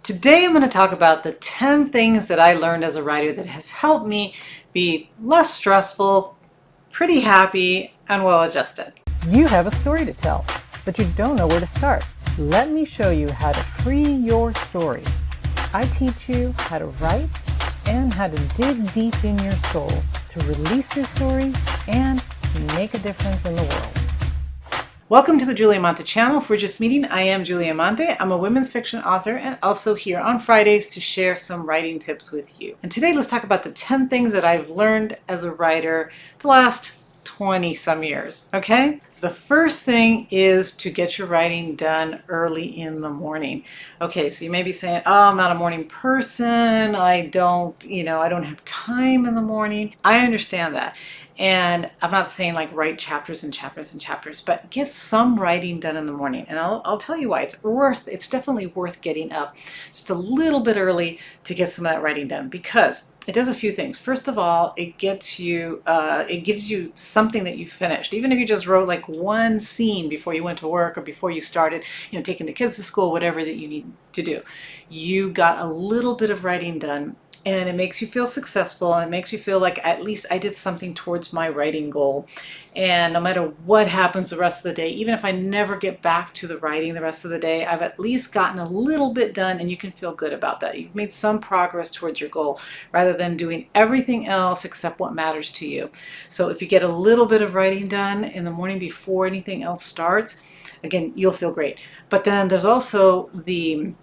Today I'm going to talk about the 10 things that I learned as a writer that has helped me be less stressful, pretty happy, and well adjusted. You have a story to tell, but you don't know where to start. Let me show you how to free your story. I teach you how to write and how to dig deep in your soul to release your story and make a difference in the world. Welcome to the Julie Amante channel. If we're just meeting, I am Julie Amante. I'm a women's fiction author and also here on Fridays to share some writing tips with you. And today let's talk about the 10 things that I've learned as a writer the last 20 some years, okay? The first thing is to get your writing done early in the morning. Okay, so you may be saying, oh, I'm not a morning person. I don't have time in the morning. I understand that. And I'm not saying like write chapters and chapters and chapters, but get some writing done in the morning. And I'll tell you why. It's definitely worth getting up just a little bit early to get some of that writing done, because it does a few things. First of all, it gives you something that you finished. Even if you just wrote like one scene before you went to work or before you started, taking the kids to school, whatever that you need to do, you got a little bit of writing done. And it makes you feel successful, and it makes you feel like at least I did something towards my writing goal. And no matter what happens the rest of the day, even if I never get back to the writing the rest of the day, I've at least gotten a little bit done, and you can feel good about that. You've made some progress towards your goal rather than doing everything else except what matters to you. So if you get a little bit of writing done in the morning before anything else starts, again, you'll feel great. But then there's also the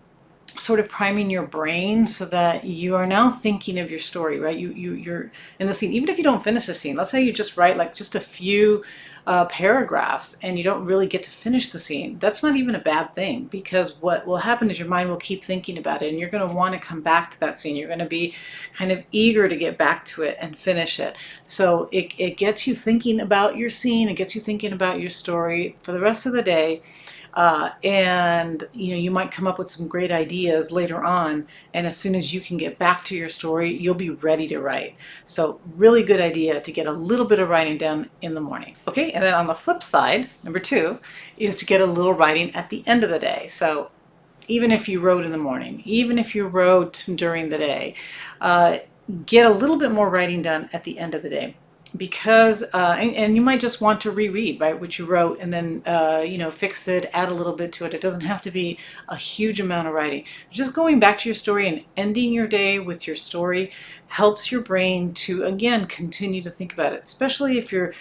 sort of priming your brain so that you are now thinking of your story, right? You're in the scene. Even if you don't finish the scene, let's say you just write like just a few paragraphs and you don't really get to finish the scene, that's not even a bad thing, because what will happen is your mind will keep thinking about it, and you're going to want to come back to that scene. You're going to be kind of eager to get back to it and finish it. So it gets you thinking about your scene, it gets you thinking about your story for the rest of the day. And you might come up with some great ideas later on, and as soon as you can get back to your story, you'll be ready to write. So really good idea to get a little bit of writing done in the morning. Okay, and then on the flip side, number 2 is to get a little writing at the end of the day. So even if you wrote in the morning, even if you wrote during the day, get a little bit more writing done at the end of the day. Because and you might just want to reread, right, what you wrote, and then fix it, add a little bit to it. It doesn't have to be a huge amount of writing. Just going back to your story and ending your day with your story helps your brain to, again, continue to think about it, especially if you're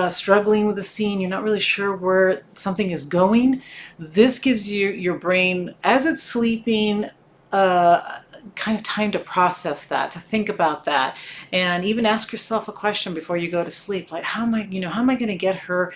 struggling with a scene, you're not really sure where something is going. This gives you your brain, as it's sleeping, kind of time to process that, to think about that, and even ask yourself a question before you go to sleep, like how am I going to get her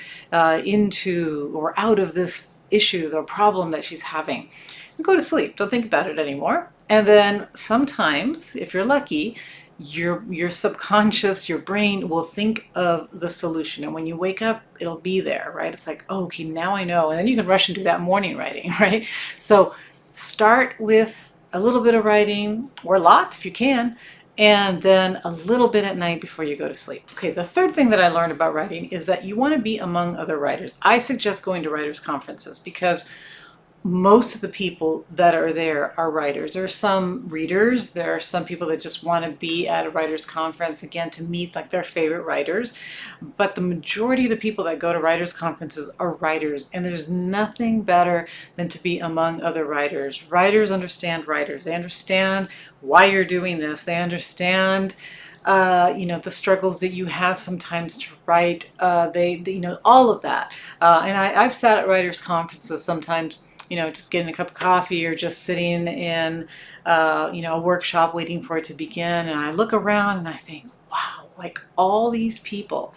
into or out of this issue or problem that she's having, and go to sleep. Don't think about it anymore. And then sometimes, if you're lucky, your subconscious, your brain will think of the solution, and when you wake up, it'll be there, right? It's like, oh, okay, now I know, and then you can rush and do that morning writing, right? So start with a little bit of writing, or a lot if you can, and then a little bit at night before you go to sleep. Okay, the third thing that I learned about writing is that you want to be among other writers. I suggest going to writers' conferences, because most of the people that are there are writers. There are some readers, there are some people that just want to be at a writers' conference, again, to meet like their favorite writers. But the majority of the people that go to writers' conferences are writers, and there's nothing better than to be among other writers. Writers understand writers. They understand why you're doing this. They understand the struggles that you have sometimes to write. They all of that. And I've sat at writers' conferences sometimes, just getting a cup of coffee or just sitting in, a workshop waiting for it to begin. And I look around and I think, wow, like all these people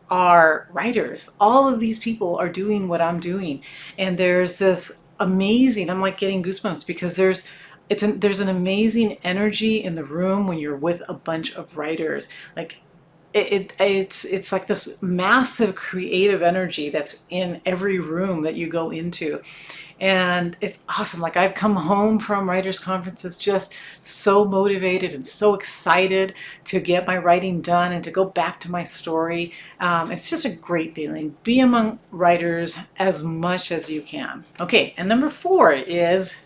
are writers. All of these people are doing what I'm doing. And there's this amazing, I'm like getting goosebumps, because there's an amazing energy in the room when you're with a bunch of writers. Like it's like this massive creative energy that's in every room that you go into, and it's awesome. Like I've come home from writers' conferences just so motivated and so excited to get my writing done and to go back to my story. It's just a great feeling. Be among writers as much as you can. Okay, and number 4 is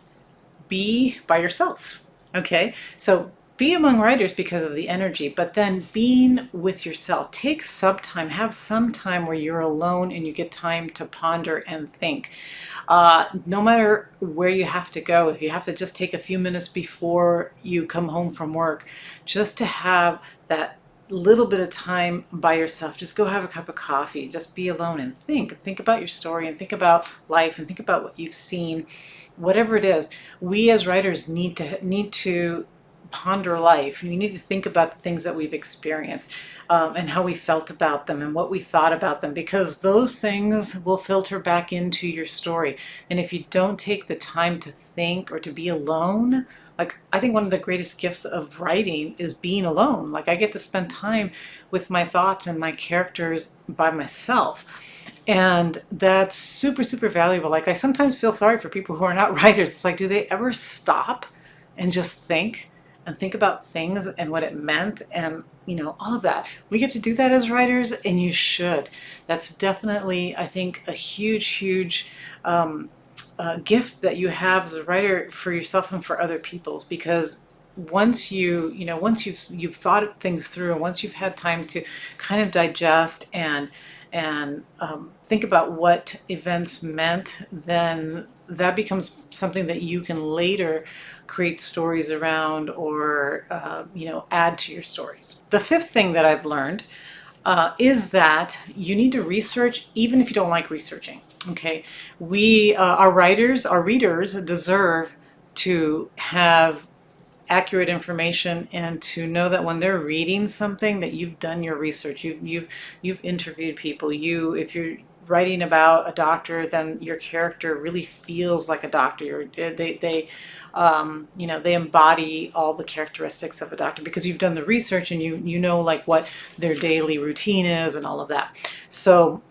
be by yourself. Okay, so be among writers because of the energy, but then being with yourself. Take some time, have some time where you're alone and you get time to ponder and think. No matter where you have to go, if you have to just take a few minutes before you come home from work, just to have that little bit of time by yourself, just go have a cup of coffee, just be alone and think about your story and think about life and think about what you've seen, whatever it is. We as writers need to ponder life. We need to think about the things that we've experienced, and how we felt about them and what we thought about them, because those things will filter back into your story. And if you don't take the time to think or to be alone, like, I think one of the greatest gifts of writing is being alone. Like, I get to spend time with my thoughts and my characters by myself. And that's super, super valuable. Like, I sometimes feel sorry for people who are not writers. It's like, do they ever stop and just think and think about things and what it meant and, all of that? We get to do that as writers, and you should. That's definitely, I think, a huge, huge gift that you have as a writer for yourself and for other people's, because once once you've thought things through, and once you've had time to kind of digest and think about what events meant, then that becomes something that you can later create stories around, or add to your stories. The fifth thing that I've learned is that you need to research even if you don't like researching. Okay, our writers, our readers deserve to have accurate information, and to know that when they're reading something, that you've done your research, you've interviewed people. If you're writing about a doctor, then your character really feels like a doctor. They embody all the characteristics of a doctor, because you've done the research and you know, like, what their daily routine is and all of that. So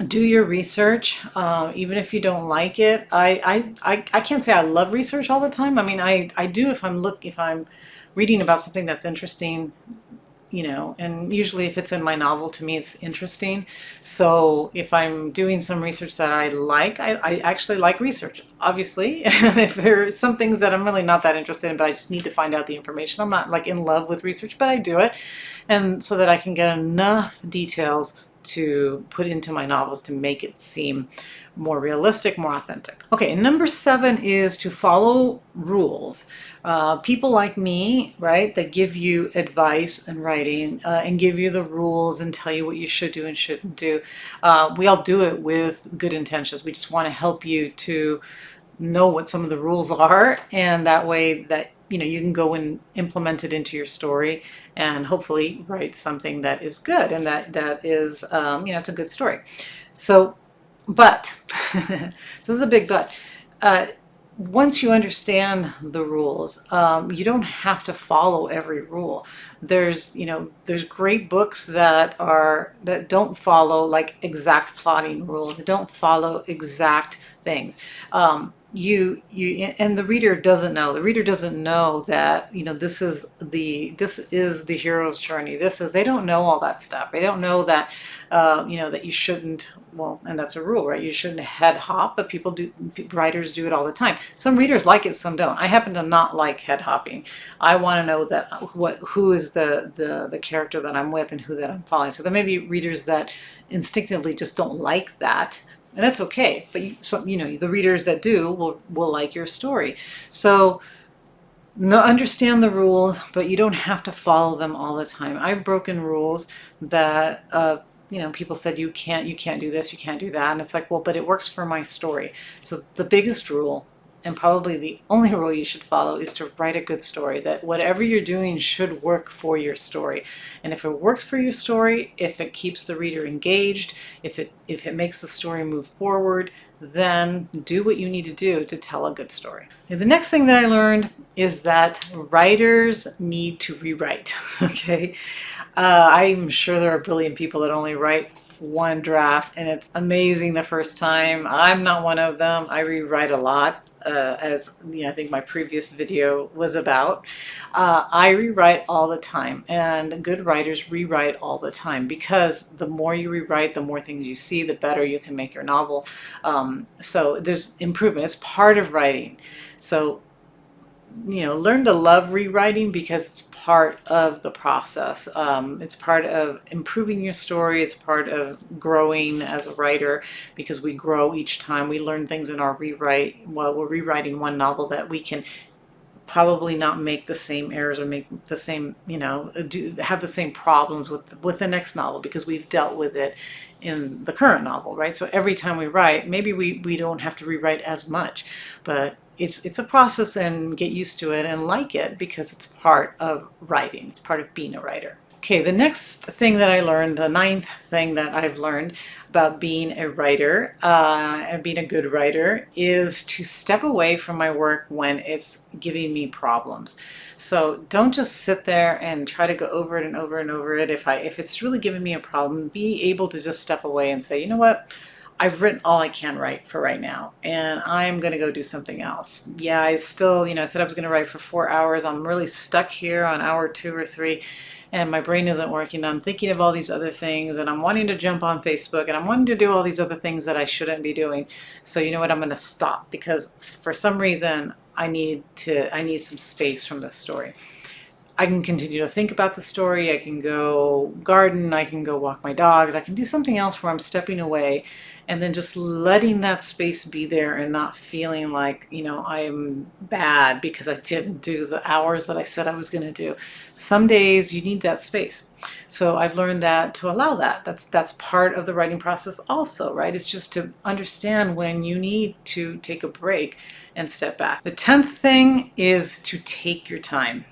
do your research, even if you don't like it. I can't say I love research all the time. I mean, I do if I'm reading about something that's interesting, and usually if it's in my novel, to me it's interesting. So if I'm doing some research that I actually like research, obviously. And if there are some things that I'm really not that interested in, but I just need to find out the information, I'm not like in love with research, but I do it, and so that I can get enough details to put into my novels to make it seem more realistic, more authentic. Okay, and number 7 is to follow rules. People like me, right, that give you advice in writing, and give you the rules and tell you what you should do and shouldn't do. We all do it with good intentions. We just want to help you to know what some of the rules are, and that way that you can go and implement it into your story, and hopefully write something that is good, and that is it's a good story. So, but so this is a big but. Once you understand the rules, you don't have to follow every rule. There's great books that don't follow like exact plotting rules. They don't follow exact things. And the reader doesn't know. The reader doesn't know that this is the hero's journey. They don't know all that stuff. They don't know that that you shouldn't. Well, and that's a rule, right? You shouldn't head hop, but writers do it all the time. Some readers like it, some don't. I happen to not like head hopping. I want to know that who is the character that I'm with and who that I'm following. So there may be readers that instinctively just don't like that. And that's okay, but the readers that do will like your story. So understand the rules, but you don't have to follow them all the time. I've broken rules that people said you can't do this, you can't do that, and it's like, well, but it works for my story. So the biggest rule, and probably the only rule you should follow, is to write a good story. That whatever you're doing should work for your story. And if it works for your story, if it keeps the reader engaged, if it makes the story move forward, then do what you need to do to tell a good story. And the next thing that I learned is that writers need to rewrite. Okay, I'm sure there are a billion people that only write one draft, and it's amazing the first time. I'm not one of them. I rewrite a lot. As I think my previous video was about. I rewrite all the time, and good writers rewrite all the time, because the more you rewrite, the more things you see, the better you can make your novel. So there's improvement. It's part of writing. So learn to love rewriting because it's part of the process. It's part of improving your story. It's part of growing as a writer, because we grow each time. We learn things in our rewrite while we're rewriting one novel that we can probably not make the same errors or make the same, have the same problems with the next novel, because we've dealt with it in the current novel, right? So every time we write, maybe we don't have to rewrite as much, but it's a process, and get used to it and like it, because it's part of writing. It's part of being a writer. Okay, the next thing that I learned, the ninth thing that I've learned about being a writer and being a good writer, is to step away from my work when it's giving me problems. So don't just sit there and try to go over it and over and over it. If it's really giving me a problem, be able to just step away and say, you know what? I've written all I can write for right now, and I'm going to go do something else. Yeah, I still, I said I was going to write for 4 hours. I'm really stuck here on hour 2 or 3, and my brain isn't working. I'm thinking of all these other things, and I'm wanting to jump on Facebook, and I'm wanting to do all these other things that I shouldn't be doing. So you know what? I'm going to stop, because for some reason I need some space from this story. I can continue to think about the story. I can go garden. I can go walk my dogs. I can do something else where I'm stepping away and then just letting that space be there, and not feeling like, I'm bad because I didn't do the hours that I said I was going to do. Some days you need that space. So I've learned that to allow that. That's part of the writing process also, right? It's just to understand when you need to take a break and step back. The 10th thing is to take your time.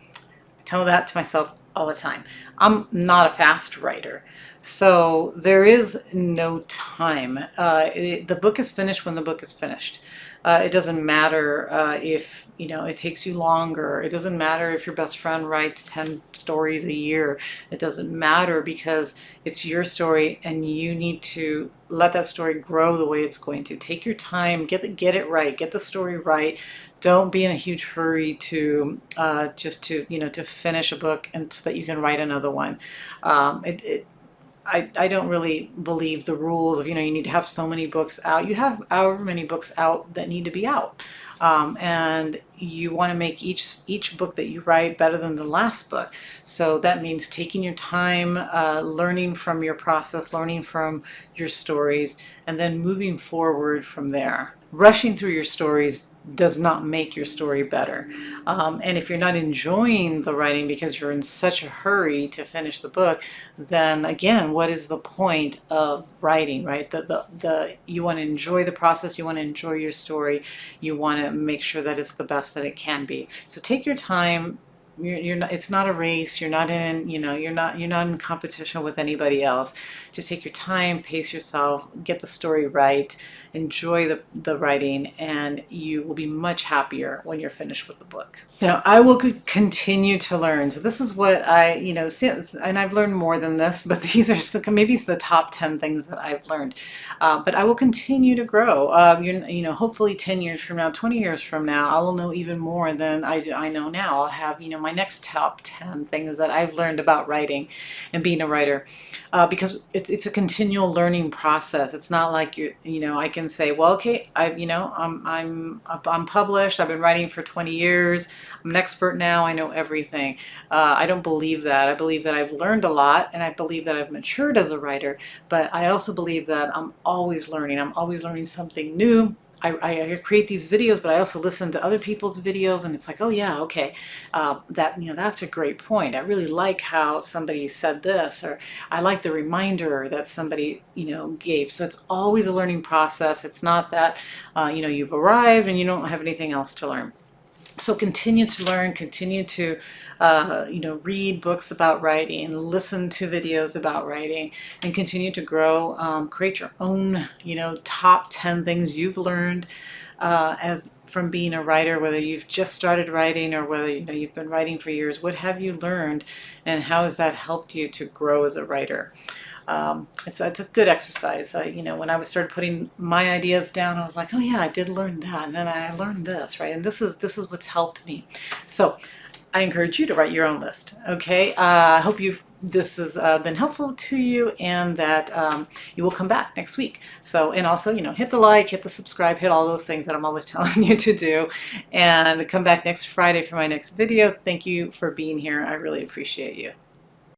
Tell that to myself all the time. I'm not a fast writer, so there is no time. The book is finished when the book is finished. It doesn't matter if it takes you longer. It doesn't matter if your best friend writes 10 stories a year. It doesn't matter, because it's your story, and you need to let that story grow the way it's going to. Take your time, get it right, get the story right. Don't be in a huge hurry to to finish a book and so that you can write another one. I don't really believe the rules of, you need to have so many books out. You have however many books out that need to be out. And you want to make each book that you write better than the last book. So that means taking your time, learning from your process, learning from your stories, and then moving forward from there. Rushing through your stories does not make your story better. And if you're not enjoying the writing because you're in such a hurry to finish the book, then again, what is the point of writing, right? You want to enjoy the process, you want to enjoy your story, you want to make sure that it's the best that it can be. So take your time. You're not, it's not a race. You're not in, you're not in competition with anybody else. Just take your time, pace yourself, get the story right, enjoy the writing, and you will be much happier when you're finished with the book. I will continue to learn. So this is what I, and I've learned more than this, but these are maybe it's the top 10 things that I've learned. But I will continue to grow. Hopefully 10 years from now, 20 years from now, I will know even more than I know now. I'll have, my next top 10 things that I've learned about writing and being a writer, because it's a continual learning process. It's not like I can say, well, okay, I'm published. I've been writing for 20 years. I'm an expert now. I know everything. I don't believe that. I believe that I've learned a lot, and I believe that I've matured as a writer. But I also believe that I'm always learning. I'm always learning something new. I create these videos, but I also listen to other people's videos, and it's like, oh yeah, okay, that's a great point. I really like how somebody said this, or I like the reminder that somebody gave. So it's always a learning process. It's not that you've arrived and you don't have anything else to learn. So continue to learn, continue to, read books about writing, listen to videos about writing, and continue to grow. Create your own, top 10 things you've learned from being a writer, whether you've just started writing or whether you've been writing for years. What have you learned, and how has that helped you to grow as a writer? It's a good exercise. When I started putting my ideas down, I was like, oh yeah, I did learn that, and then I learned this, right? And this is what's helped me. So I encourage you to write your own list. Okay, I hope this has been helpful to you, and that you will come back next week. So, and also, hit the like, hit the subscribe, hit all those things that I'm always telling you to do, and come back next Friday for my next video. Thank you for being here. I really appreciate you.